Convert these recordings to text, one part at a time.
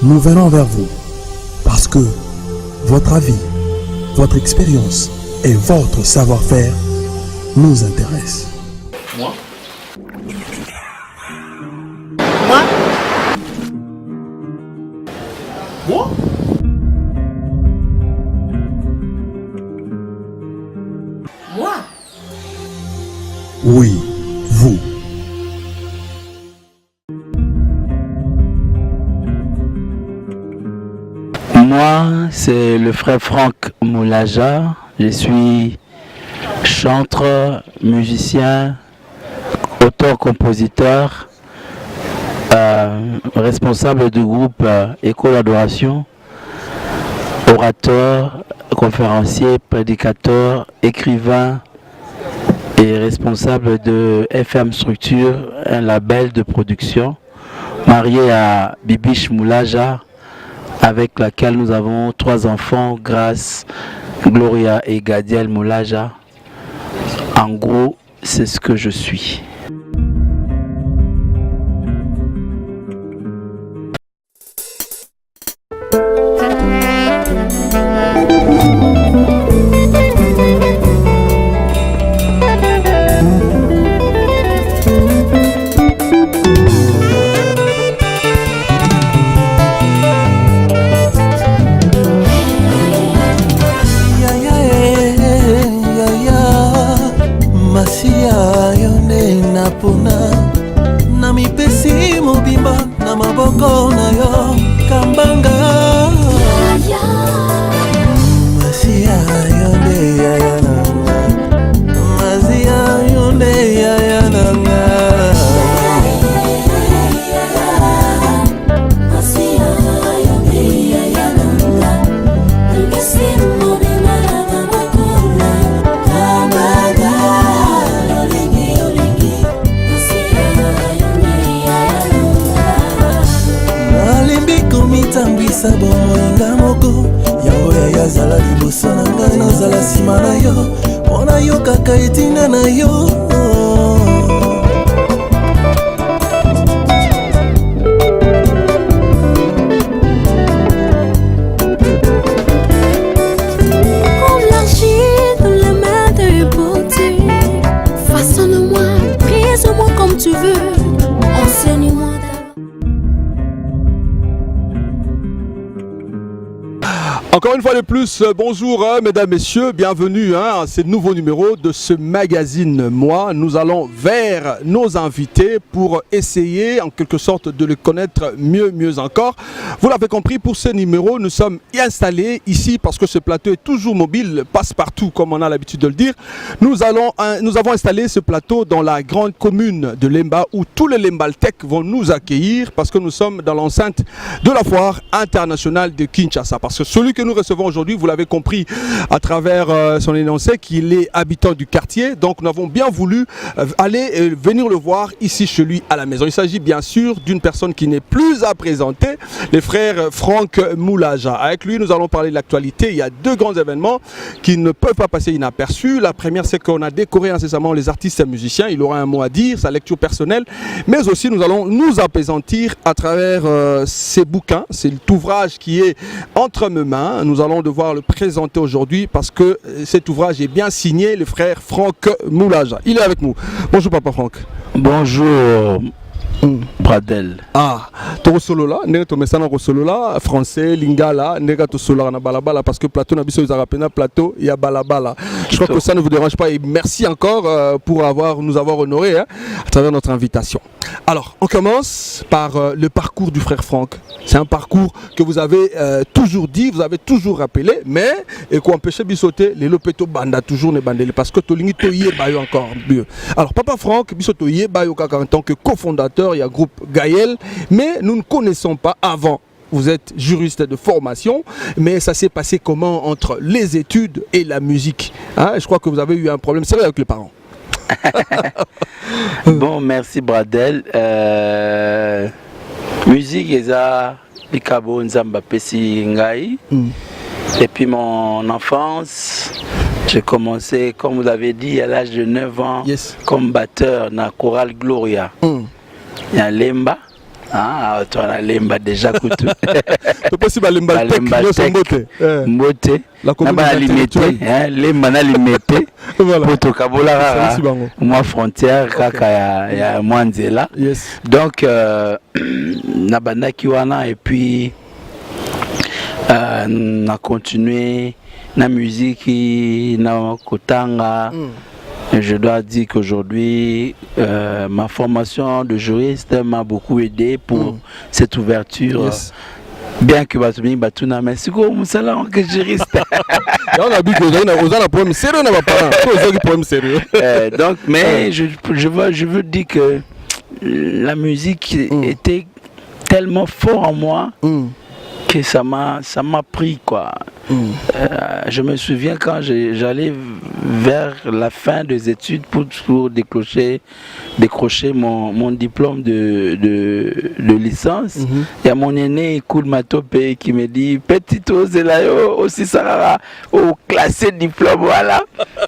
nous venons vers vous parce que votre avis, votre expérience et votre savoir-faire nous intéressent. Moi? Moi? Moi? Moi? Oui, vous. Moi, c'est le frère Franck Moulaja. Je suis chanteur, musicien, auteur-compositeur, responsable du groupe École d'Adoration, orateur, conférencier, prédicateur, écrivain et responsable de FM Structure, un label de production, marié à Bibiche Moulaja, avec laquelle nous avons 3 enfants, Grâce, Gloria et Gadiel Moulaja. En gros, c'est ce que je suis. Encore une fois de plus, bonjour mesdames, messieurs, bienvenue à ce nouveau numéro de ce magazine Moi. Nous allons vers nos invités pour essayer en quelque sorte de les connaître mieux encore. Vous l'avez compris, pour ce numéro, nous sommes installés ici parce que ce plateau est toujours mobile, passe partout comme on a l'habitude de le dire. Nous avons installé ce plateau dans la grande commune de Lemba où tous les Lembaltèques vont nous accueillir parce que nous sommes dans l'enceinte de la foire internationale de Kinshasa. Parce que celui que nous recevons aujourd'hui, vous l'avez compris à travers son énoncé, qu'il est habitant du quartier. Donc nous avons bien voulu aller venir le voir ici chez lui à la maison. Il s'agit bien sûr d'une personne qui n'est plus à présenter, les frères Franck Moulaja. Avec lui, nous allons parler de l'actualité. Il y a 2 grands événements qui ne peuvent pas passer inaperçus. La première, c'est qu'on a décoré incessamment les artistes et musiciens. Il aura un mot à dire, sa lecture personnelle. Mais aussi, nous allons nous apaisantir à travers ces bouquins. C'est l'ouvrage qui est entre mes mains. Nous allons devoir le présenter aujourd'hui parce que cet ouvrage est bien signé, le frère Franck Moulaja. Il est avec nous. Bonjour Papa Franck. Bonjour Bradel. Ah, to solo là, nega to mesana ko solo là, français, lingala, nega to solo na balabala parce que plateau na biso izarapena plateau, il y a balabala. Je crois que ça ne vous dérange pas et merci encore pour nous avoir honoré à travers notre invitation. Alors, on commence par le parcours du frère Franck. C'est un parcours que vous avez toujours dit, vous avez toujours rappelé, mais et qu'on empêche bisoté les lopeto banda toujours ne bandele parce que tolingi toyé bayo encore mieux. Alors Papa Franck bisoto yé bayo kaka en tant que cofondateur, il y a groupe Gaël, mais nous ne connaissons pas avant. Vous êtes juriste de formation, mais ça s'est passé comment entre les études et la musique, hein? Je crois que vous avez eu un problème sérieux avec les parents. Bon, merci Bradel. Musique, eza Bikabo Nzamba Pesi Ngai. Depuis mon enfance, j'ai commencé, comme vous l'avez dit, à l'âge de 9 ans, comme batteur dans la chorale Gloria. Il y a Lemba. Ah, toi, la lemba déjà coutu. C'est possible à lemba tech, mbote. La commune na limité, hein, lemba na limité. Voilà. Pour to kabola moi frontière kaka ya mwanzela. Yes. Donc na bandaki wana et puis na continué na musique na kotanga. Je dois dire qu'aujourd'hui, ma formation de juriste m'a beaucoup aidé pour cette ouverture. Yes. Bien que Batumi Batuna, mais c'est quoi mon que juriste? On a vu que vous avez un problème sérieux, Donc, mais je veux dire que la musique était tellement fort en moi que ça m'a pris quoi. Je me souviens quand j'allais vers la fin des études pour décrocher mon diplôme de licence. Il y a mon aîné Koul Matope qui me dit petit Ozelayo aussi ça au classé diplôme voilà.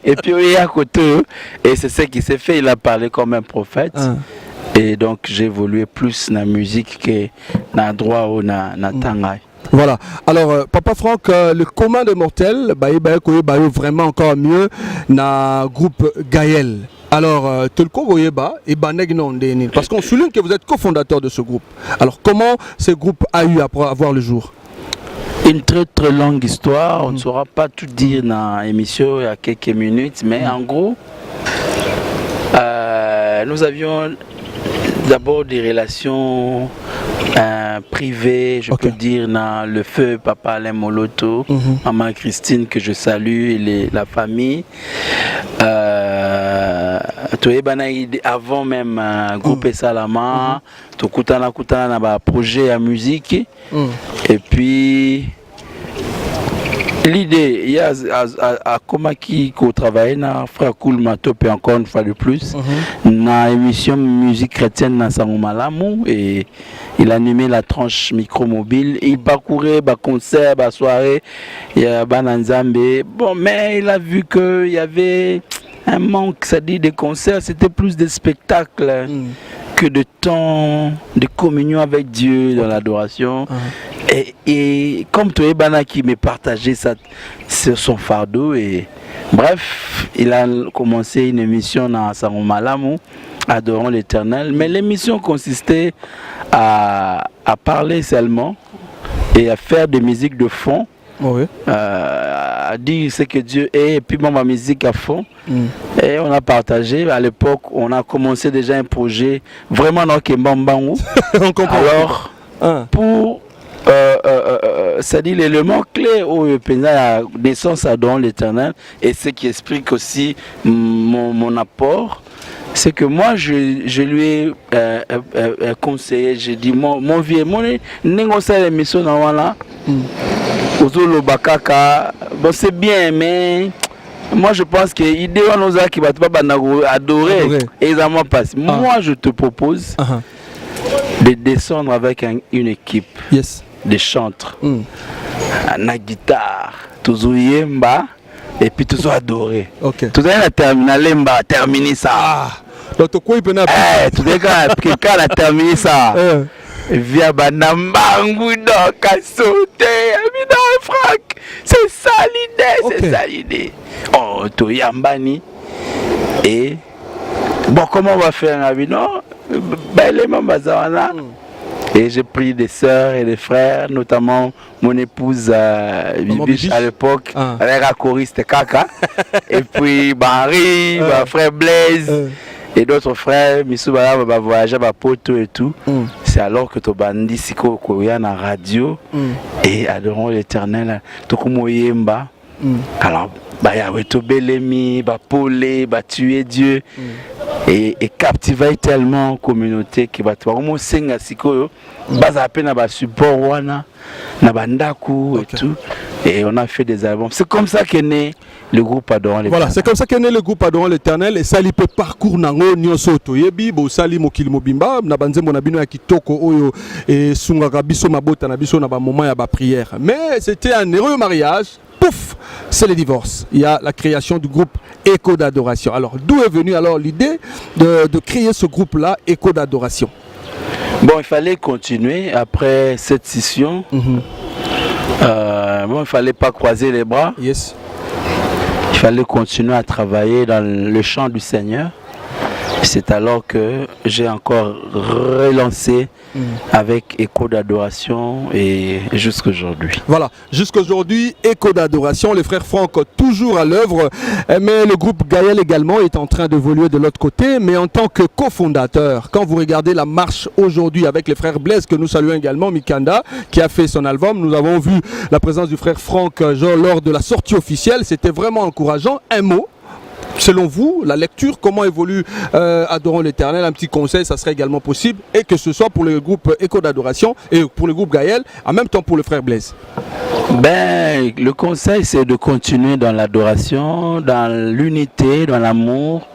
Et puis il est à côté et c'est ce qui s'est fait. Il a parlé comme un prophète. Et donc j'ai évolué plus dans la musique que dans le droit ou dans le tangay. Voilà. Alors, Papa Franck, le commun des mortels, vraiment encore mieux dans le groupe Gaël. Alors, parce qu'on souligne que vous êtes cofondateur de ce groupe. Alors, comment ce groupe a eu à voir le jour? Une très très longue histoire. On ne saura pas tout dire dans l'émission il y a quelques minutes, mais en gros, nous avions d'abord des relations privées, je peux dire, dans le feu Papa Alain Moloto, Maman Christine que je salue et la famille. Avant même groupe Salama, tu kutana na projet à musique et puis l'idée, il y a à Komaki qui travaille na frère Koul Matope encore une fois de plus na émission musique chrétienne dans Samomalamu et il animait la tranche micro-mobile. Il parcourait des concerts, des soirées, il y a Bananzambe. Bon, mais il a vu qu'il y avait un manque, c'est-à-dire des concerts, c'était plus des spectacles que de temps de communion avec Dieu dans l'adoration. Et comme toi, Bana qui me partageait son fardeau, et bref, il a commencé une émission dans Samomalamu, Adorons l'Éternel, mais l'émission consistait à parler seulement et à faire des musiques de fond, à dire ce que Dieu est, et puis ma musique à fond. Et on a partagé. À l'époque, on a commencé déjà un projet vraiment dans Kembambangu. On comprend. Alors, pour c'est-à-dire l'élément clé où la naissance Adorons l'Éternel, et ce qui explique aussi mon apport, c'est que moi je lui ai conseillé, j'ai dit mon vieux, l'émission bon c'est bien mais moi je pense que l'idée qui va pas adorer et ils en passent. Moi je te propose de descendre avec une équipe de chantres, la guitare, toujours yemba et puis toujours adorer. Tout à l'heure terminer ça. Donc quoi il peut n'a pas. Tout à l'heure quelqu'un a terminé ça. Via Banambangu donc à sauter. Non Franck, c'est ça l'idée, c'est ça l'idée. Oh to yambani. Et bon comment on va faire non? Ben les mambazawana. Et j'ai pris des sœurs et des frères, notamment mon épouse Bibiche à l'époque, avec la choriste Kaka, et puis Barry, mon frère Blaise, et d'autres frères, Missouba va voyager à Poto et tout. C'est alors que tu bandis Siko Koya na radio et Adorons l'Éternel, Tokumoyemba. Alors, to Belemi, Polé, tuer Dieu. Et captiver tellement la communauté qui va vraiment senga sikoyo basa à peine à support wana na bandaku et tout, et on a fait des albums. C'est comme ça qu'est né le groupe Adorons l'Éternel. Voilà, c'est comme ça qu'est né le groupe Adorons l'Éternel, et ça li peut parcours nango nyonso to yebi bo sali mokili mobimba na banzembo na bino ya kitoko oyo et sungaka biso mabota na biso na ba moment ya ba prière. Mais c'était un heureux mariage. Pouf, c'est le divorce. Il y a la création du groupe Écho d'Adoration. Alors, d'où est venue alors l'idée de créer ce groupe-là, Écho d'Adoration? Bon, il fallait continuer après cette session. Bon, il ne fallait pas croiser les bras. Yes. Il fallait continuer à travailler dans le chant du Seigneur. C'est alors que j'ai encore relancé avec Écho d'adoration et jusqu'aujourd'hui. Voilà, jusqu'aujourd'hui, Écho d'adoration, les frères Franck toujours à l'œuvre, mais le groupe Gaël également est en train d'évoluer de l'autre côté, mais en tant que cofondateur, quand vous regardez la marche aujourd'hui avec les frères Blaise, que nous saluons également, Mikanda, qui a fait son album, nous avons vu la présence du frère Franck lors de la sortie officielle, c'était vraiment encourageant. Un mot. Selon vous, la lecture, comment évolue Adorons l'Éternel, un petit conseil, ça serait également possible, et que ce soit pour le groupe Écho d'adoration et pour le groupe Gaël, en même temps pour le frère Blaise. Ben, le conseil, c'est de continuer dans l'adoration, dans l'unité, dans l'amour,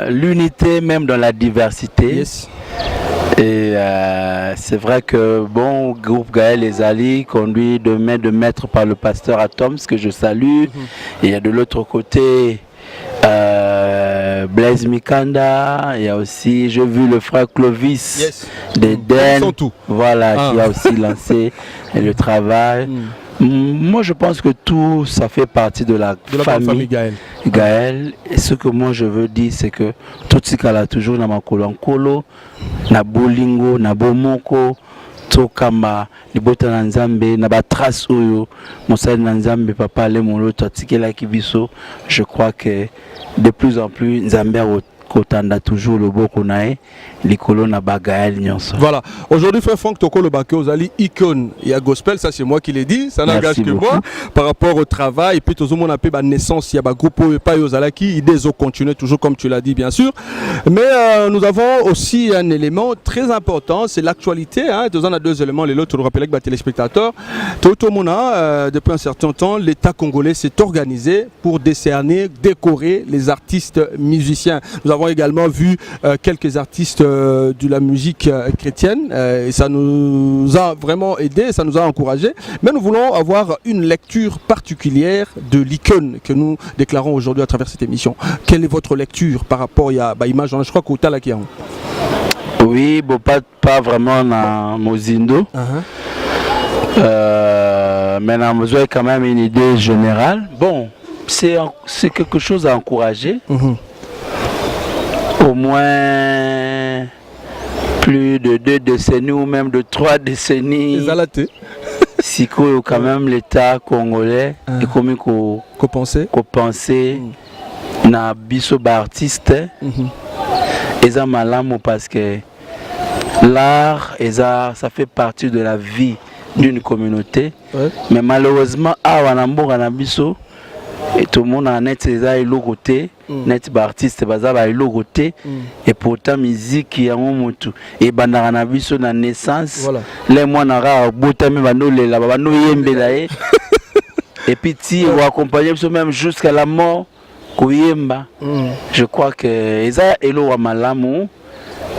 l'unité même dans la diversité. Yes. Et c'est vrai que bon, groupe Gaël et Zali conduit de main de maître par le pasteur Atoms, que je salue. Et il y a de l'autre côté Blaise Mikanda, il y a aussi, j'ai vu le frère Clovis d'Eden, voilà, qui a aussi lancé le travail. Moi je pense que tout ça fait partie de la famille Gaël. Et ce que moi je veux dire, c'est que tout ce qu'il a toujours dans ma kolo, na bolingo, na bomoko, tokamba, libota na nzambe, na ba trace oyo, mosali na nzambe papa le molo tatikela kibiso. Je crois que de plus en plus nzambe kotanda toujours le boko nae likolo na bagael nyonso. Voilà. Aujourd'hui frère Franck Toko le Bakio Zali icône et à gospel, ça c'est moi qui l'ai dit, ça n'engage que moi par rapport au travail et puis tout le monde a peu ba naissance, il y a ba groupe pas Yozalaki, idées ont continué toujours comme tu l'as dit bien sûr. Mais nous avons aussi un élément très important, c'est l'actualité hein, on a deux éléments les autres nous rappellent que téléspectateurs tout le monde depuis un certain temps l'État congolais s'est organisé pour décerner, décorer les artistes musiciens. Nous avons également vu quelques artistes de la musique chrétienne et ça nous a vraiment aidé, ça nous a encouragé. Mais nous voulons avoir une lecture particulière de l'icône que nous déclarons aujourd'hui à travers cette émission. Quelle est votre lecture par rapport à l'image? Je crois qu'au Talakian. Oui, bon, pas vraiment dans Mozindo. Mais dans Mozo est quand même une idée générale. Bon, c'est quelque chose à encourager. Au moins plus de 2 décennies ou même de 3 décennies. Si quand même l'État congolais est comme qu'on penser na biso ba artiste et ça malamu parce que l'art et ça fait partie de la vie d'une communauté. Mais malheureusement à Wanamboka na biso et tout le monde a net et logoté net artiste bazaba et logoté et pourtant musique qui a un et bandana biso na naissance les mois na ra botami banole la bano yembela et puis ti ou accompagner même jusqu'à la mort koyemba. Je crois que eza elo wa malamu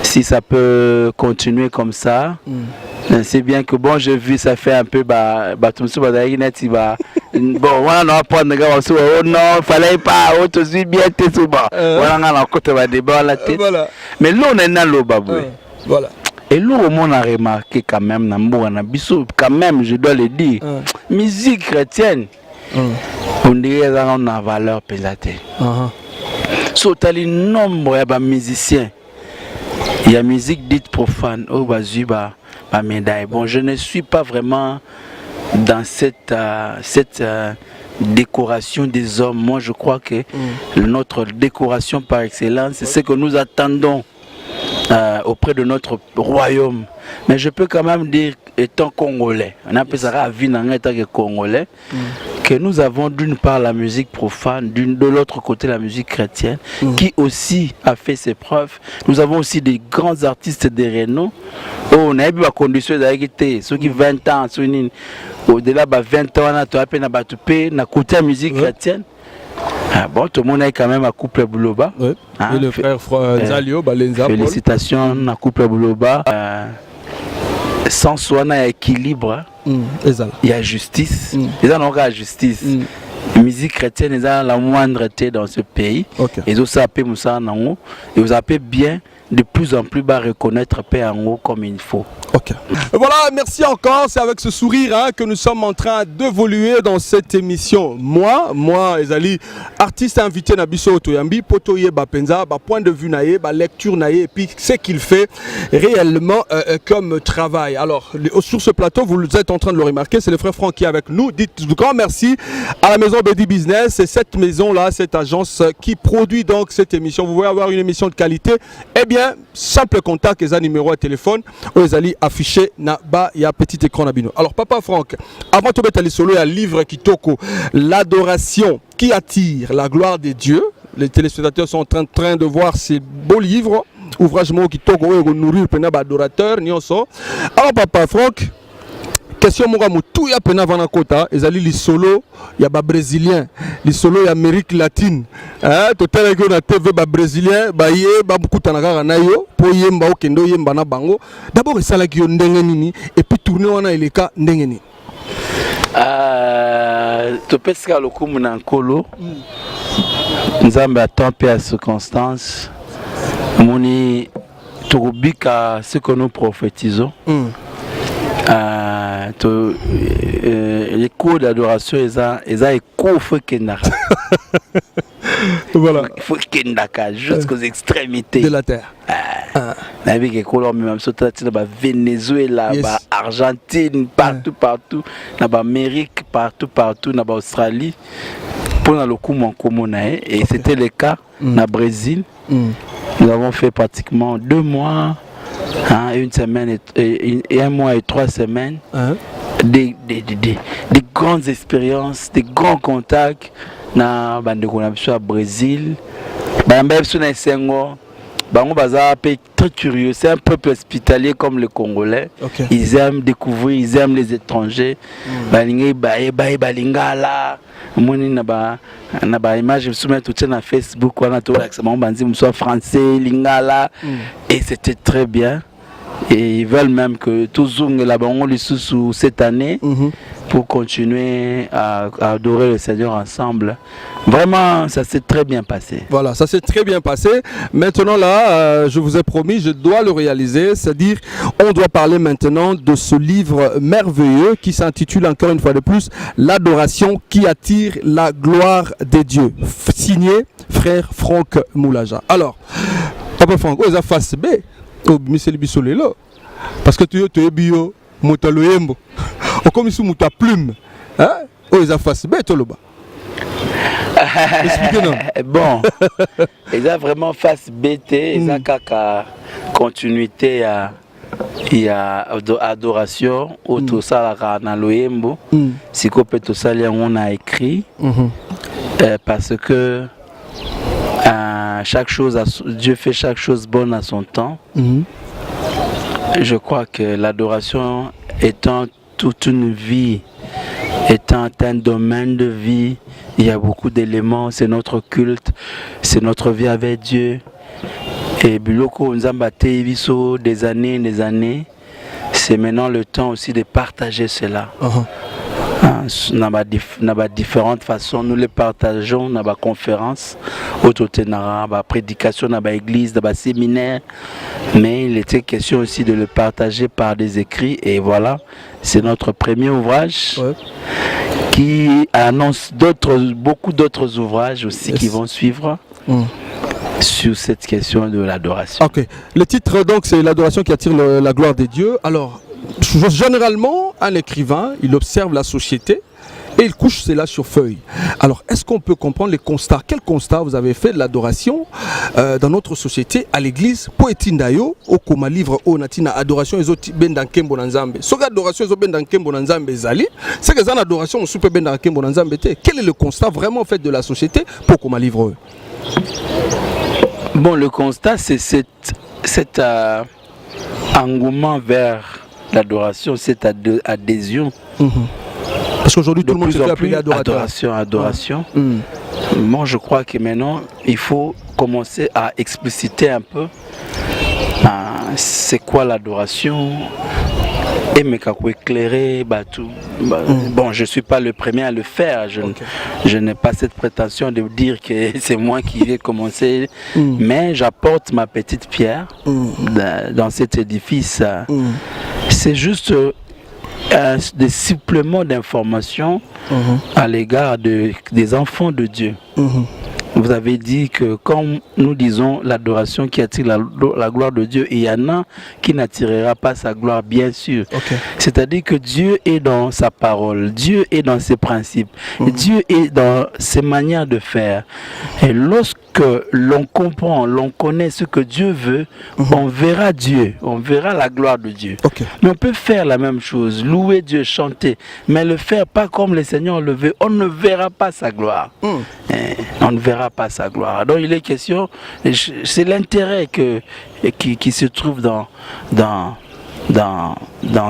si ça peut continuer comme ça. C'est bien que bon, j'ai vu ça fait un peu bon, voilà, on va prendre oh non, fallait pas, auto suis bien t'es souvent. Voilà, on a côté va débat la tête. Mais là on est dans le baboué. Voilà. Et là on a remarqué quand même na biso quand même je dois le dire. Musique chrétienne. On dirait qu'on a valeur pesate. So t'as le nombre de musiciens. Il y a musique dite profane au bazuba. Bon, je ne suis pas vraiment dans cette décoration des hommes. Moi, je crois que notre décoration par excellence, c'est ce que nous attendons auprès de notre royaume. Mais je peux quand même dire, étant congolais, on appelle ça la vie en étant congolais, que nous avons d'une part la musique profane, de l'autre côté la musique chrétienne, qui aussi a fait ses preuves. Nous avons aussi des grands artistes de renom. On a eu la condition d'arrêter ceux qui 20 ans, au-delà de 20 ans, on a appelé na côté la musique chrétienne. Bon, tout le monde est quand même à couple Bouloba. Et le frère Zalio, Balenza. Félicitations à couple Bouloba. Sans soi, il y a équilibre. Il y a justice. Il y a justice. La musique chrétienne est la moindreté dans ce pays. Et vous savez bien de plus en plus reconnaître Père en haut comme il faut. Ok. Voilà, merci encore. C'est avec ce sourire que nous sommes en train d'évoluer dans cette émission. Moi, Ezali, artiste invité Nabiso Otoyambi, Potoye Bapenza, point de vue naïe, lecture naïe, et puis ce qu'il fait réellement comme travail. Alors, sur ce plateau, vous êtes en train de le remarquer, c'est le frère Franck qui est avec nous. Dites grand merci à la maison Bedi Business. C'est cette maison-là, cette agence qui produit donc cette émission. Vous voulez avoir une émission de qualité? Eh bien, simple contact, les numéros à téléphone, Ezali affiché na bas, il y a petit écran nabino. Alors Papa Franck, avant de mettre solo, il y a un livre qui toko, l'adoration qui attire la gloire de Dieu. Les téléspectateurs sont en train de voir ces beaux livres, ouvrage qui toko nourrir pena adorateur nyonso. Alors Papa Franck, question monga mutu ya pena vana kota, ezali li solo ya ba brésilien, li solo ya Amérique latine. Total que na TV ba brésilien, ba ye ba bukutana kaka na yo, po yemba okendo yemba na bango. D'abord esala ki yo ndenge nini et puis tourner wana eleka ndenge nini. Topeska lokumu na nkolo. Nzambe attend paix à circonstance. Moni tokubika ce que nous prophétisons. Les cours d'adoration, ils ont cours voilà. Il faut qu'il jusqu'aux extrémités de la terre. Avec les cours, même Venezuela, Argentine, partout, Amérique, partout, Australie. Pour le coup, et c'était le cas au Brésil. Nous avons fait pratiquement 2 mois. Une semaine et 1 mois et 3 semaines, des grandes expériences, des grands contacts na au Brésil. Très curieux, c'est un peuple hospitalier comme les Congolais. Okay. Ils aiment découvrir, ils aiment les étrangers. Naba image je souviens tout na Facebook français lingala et c'était très bien et ils veulent même que tout zoom là sous cette année pour continuer à adorer le Seigneur ensemble. Vraiment, ça s'est très bien passé. Voilà, ça s'est très bien passé. Maintenant là, je vous ai promis, je dois le réaliser, c'est-à-dire on doit parler maintenant de ce livre merveilleux qui s'intitule encore une fois de plus l'adoration qui attire la gloire des dieux, signé frère Franck Moulaja. Alors, Papa Franck, où est la face B? Parce que tu es bio, motaloyembo. Comme si tu as plume, où est la face B? Expliquez-nous. Bon, ils ont vraiment face BT, ils ont qu'à continuité il y a adoration autour ça la loyembo si qu'on tout ça on a écrit parce que chaque chose Dieu fait chaque chose bonne à son temps. Je crois que l'adoration étant toute une vie, étant un domaine de vie, il y a beaucoup d'éléments, c'est notre culte, c'est notre vie avec Dieu. Et Biloko Nzambate Ibiso des années, c'est maintenant le temps aussi de partager cela. Dans différentes façons, nous les partageons dans la conférence, dans la prédication, dans l'église, dans le séminaire. Mais il était question aussi de le partager par des écrits. Et voilà, c'est notre premier ouvrage qui annonce beaucoup d'autres ouvrages aussi qui vont suivre. Sur cette question de l'adoration. Ok. Le titre donc c'est l'adoration qui attire la gloire des dieux. Alors généralement un écrivain il observe la société et il couche cela sur feuille. Alors est-ce qu'on peut comprendre les constats? Quel constat vous avez fait de l'adoration dans notre société à l'église? Poetindayo au koma livre au natina adoration ezoti bendankembo na nzambe. Soka adoration ezo bendankembo na nzambe zali, c'est que ça adoration soupe bendankembo na nzambe te. Quel est le constat vraiment fait de la société pour koma livre? Bon, le constat, c'est cet engouement vers l'adoration, cette adhésion. Parce qu'aujourd'hui, tout le monde se fait appeler adorateur. Adoration. Moi, je crois que maintenant, il faut commencer à expliciter un peu c'est quoi l'adoration, et me éclairer tout. Bon, je ne suis pas le premier à le faire. Je n'ai pas cette prétention de dire que c'est moi qui vais commencer, mais j'apporte ma petite pierre dans cet édifice. C'est juste des suppléments d'informations à l'égard des enfants de Dieu. Vous avez dit que quand nous disons l'adoration qui attire la gloire de Dieu, il y en a qui n'attirera pas sa gloire, bien sûr. C'est-à-dire que Dieu est dans sa parole, Dieu est dans ses principes, Dieu est dans ses manières de faire. Et lorsque l'on comprend, l'on connaît ce que Dieu veut, on verra Dieu, on verra la gloire de Dieu. Mais on peut faire la même chose, louer Dieu, chanter, mais le faire pas comme le Seigneur le veut, on ne verra pas sa gloire. On ne verra pas sa gloire. Donc il est question, c'est l'intérêt qui se trouve dans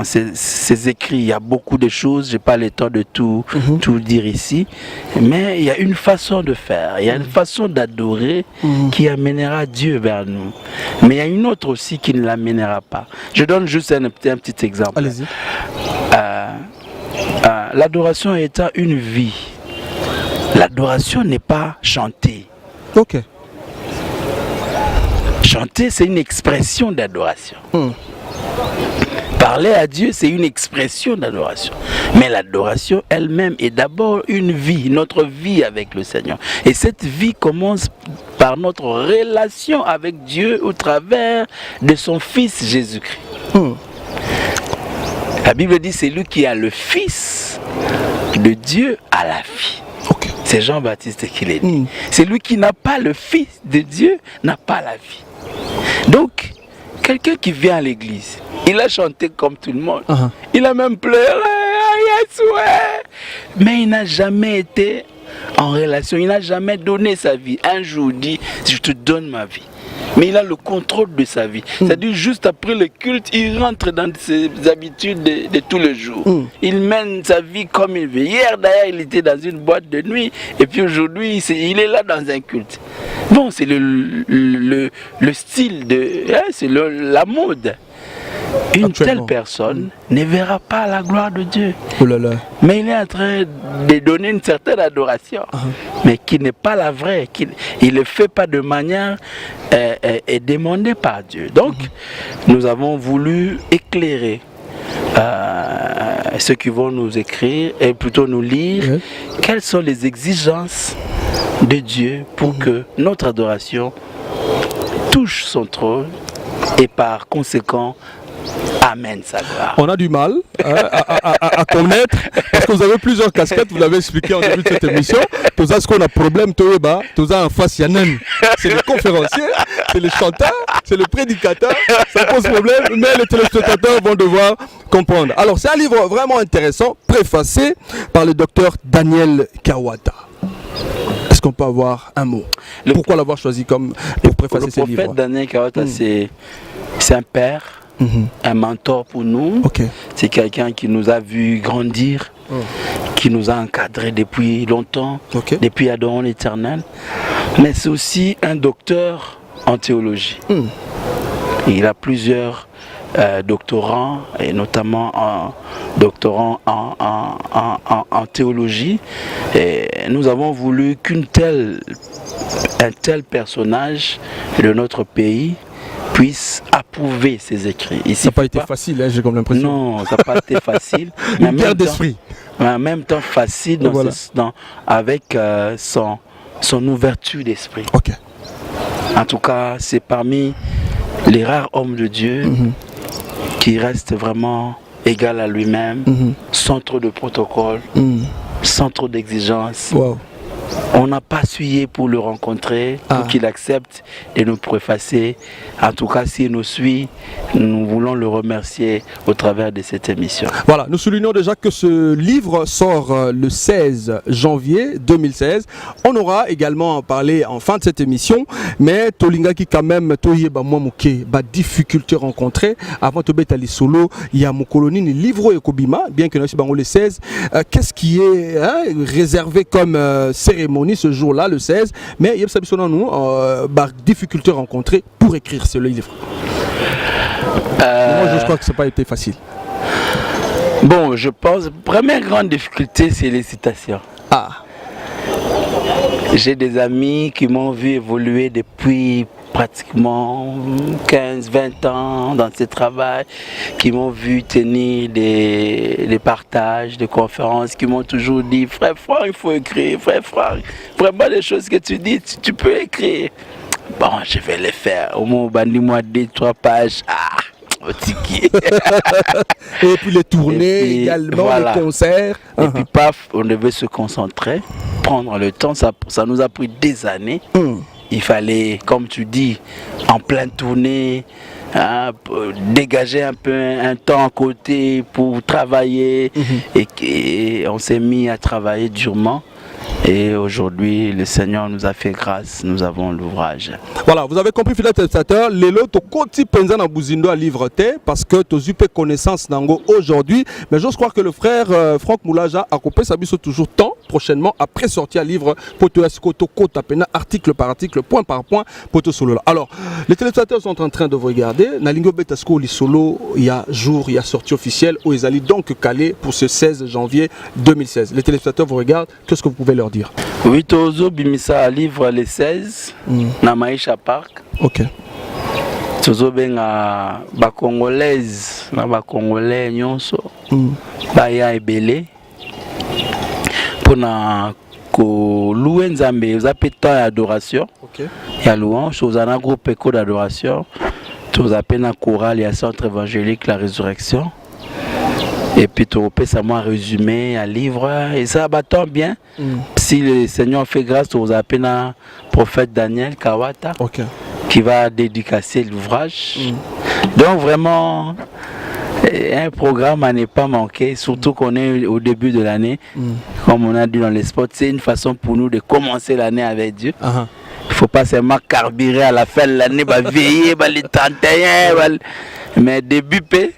ces écrits. Il y a beaucoup de choses, je n'ai pas le temps de tout dire ici, mais il y a une façon de faire, il y a une façon d'adorer qui amènera Dieu vers nous. Mais il y a une autre aussi qui ne l'amènera pas. Je donne juste un petit exemple. Allez-y. L'adoration étant une vie, l'adoration n'est pas chanter. Chanter, c'est une expression d'adoration. Parler à Dieu, c'est une expression d'adoration. Mais l'adoration elle-même est d'abord une vie, notre vie avec le Seigneur. Et cette vie commence par notre relation avec Dieu au travers de son Fils Jésus-Christ. La Bible dit, c'est lui qui a le Fils de Dieu à la vie. C'est Jean-Baptiste qui l'a dit. C'est lui qui n'a pas le Fils de Dieu, n'a pas la vie. Donc, quelqu'un qui vient à l'église, il a chanté comme tout le monde. Il a même pleuré, mais il n'a jamais été en relation, il n'a jamais donné sa vie. Un jour, il dit, je te donne ma vie. Mais il a le contrôle de sa vie. C'est-à-dire, juste après le culte, il rentre dans ses habitudes de tous les jours. Il mène sa vie comme il veut. Hier, d'ailleurs, il était dans une boîte de nuit. Et puis aujourd'hui, il est là dans un culte. Bon, c'est le style, c'est la mode. Une telle personne ne verra pas la gloire de Dieu. Mais il est en train de donner une certaine adoration, mais qui n'est pas la vraie. Il ne le fait pas de manière demandée par Dieu. Donc, nous avons voulu éclairer ceux qui vont nous écrire, et plutôt nous lire, quelles sont les exigences de Dieu pour que notre adoration touche son trône et par conséquent amène sa gloire. On a du mal à connaître, parce que vous avez plusieurs casquettes, vous l'avez expliqué en début de cette émission. Tout ça, ce qu'on a problème, tout ça en face, il y a c'est le conférencier, c'est le chanteur, c'est le prédicateur, ça pose problème, mais les téléspectateurs vont devoir comprendre. Alors, c'est un livre vraiment intéressant, préfacé par le docteur Daniel Kawata. Est-ce qu'on peut avoir un mot? Pourquoi l'avoir choisi pour préfacer ce livre? Le prophète Daniel Kawata, c'est un père, un mentor pour nous. C'est quelqu'un qui nous a vu grandir, qui nous a encadrés depuis longtemps, depuis Adam l'éternel. Mais c'est aussi un docteur en théologie. Il a plusieurs doctorants, et notamment un doctorant en théologie. Et nous avons voulu un tel personnage de notre pays puisse approuver ses écrits. Ici, ça n'a pas été facile, j'ai comme l'impression. Non, ça n'a pas été facile. Une guerre d'esprit. Mais en même temps facile avec son ouverture d'esprit. En tout cas, c'est parmi les rares hommes de Dieu qui restent vraiment égal à lui-même, sans trop de protocole, sans trop d'exigences. On n'a pas suivi pour le rencontrer, pour qu'il accepte de nous préfacer. En tout cas, s'il nous suit, nous voulons le remercier au travers de cette émission. Voilà, nous soulignons déjà que ce livre sort le 16 janvier 2016. On aura également parlé en fin de cette émission, mais Tolinga qui quand même, difficulté rencontrée. Avant de mettre solo, il y a mon colonie, le livre Ekobima, bien que nous sommes le 16. Qu'est-ce qui est réservé comme cérémonie ce jour-là, le 16, mais il y a difficulté rencontrée pour écrire ce livre. Moi, je crois que ça n'a pas été facile. Bon, je pense, première grande difficulté, c'est les citations. Ah. J'ai des amis qui m'ont vu évoluer depuis pratiquement 15-20 ans dans ce travail, qui m'ont vu tenir des partages, des conférences, qui m'ont toujours dit « Frère Franck, il faut écrire, Frère Franck, vraiment les choses que tu dis, tu peux écrire. » Bon, je vais les faire. Au moins, bandis-moi 2-3 pages. Ah, au tiki. Et puis les tournées puis, également, voilà. les concerts. Et puis paf, on devait se concentrer, prendre le temps. Ça nous a pris des années. Il fallait, comme tu dis, en pleine tournée, dégager un peu un temps à côté pour travailler. Et on s'est mis à travailler durement. Et aujourd'hui, le Seigneur nous a fait grâce, nous avons l'ouvrage. Voilà, vous avez compris, fidèles téléspectateurs, lelo to koti penza na buzindo à livre te parce que tu as connaissance nango aujourd'hui. Mais j'ose croire que le frère Franck Moulaja a coupé sa biso toujours temps prochainement après sortir à livre pour te tapena article par article, point par point pour te solo. Alors, les téléspectateurs sont en train de vous regarder. Nalingo Betasko li solo, il y a jour, il y a sortie officielle où ils allaient donc caler pour ce 16 janvier 2016. Les téléspectateurs vous regardent, qu'est-ce que vous pouvez leur dire? Oui, Tozo Bimisa livre les 16 na Maïcha Park. Ok. Tozo benga ba congolaise na ba congolais nyonso. Baya ebele. Pona ko louer Nzambe, vous appelez temps d'adoration. Ok. Il y a louange, vous avez un groupe écho d'adoration. Vous appelez un choral, il y a centre évangélique la résurrection. Et puis tu repères ça moi résumé à livre et ça battant bien. Si le Seigneur fait grâce, vous appelez un prophète Daniel Kawata qui va dédicacer l'ouvrage. Donc vraiment un programme à ne pas manquer, surtout qu'on est au début de l'année. Comme on a dit dans les spots, c'est une façon pour nous de commencer l'année avec Dieu. Il ne faut pas seulement carburer à la fin de l'année, veiller, les 31, mais début P,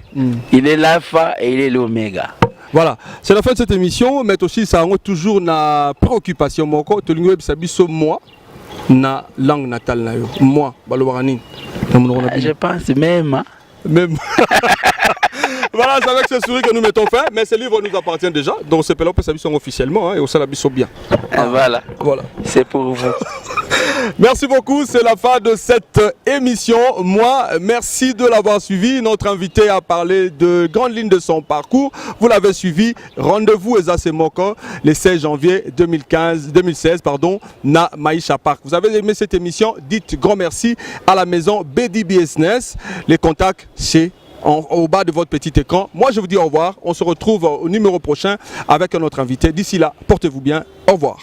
il est l'alpha et il est l'oméga. Voilà, c'est la fin de cette émission, mais aussi ça a toujours une préoccupation. Moi, na langue natale, moi, je pense même. Hein? Même. Voilà, c'est avec ce sourire que nous mettons fin, mais ce livre nous appartient déjà, donc c'est peut s'habiller officiellement et on s'habille bien. Voilà, c'est pour vous. Merci beaucoup, c'est la fin de cette émission. Moi, merci de l'avoir suivi. Notre invité a parlé de grandes lignes de son parcours. Vous l'avez suivi. Rendez-vous Eza Moko le 16 janvier 2016, na Maïcha Park. Vous avez aimé cette émission? Dites grand merci à la maison BD Business. Les contacts chez au bas de votre petit écran. Moi, je vous dis au revoir. On se retrouve au numéro prochain avec un autre invité. D'ici là, portez-vous bien. Au revoir.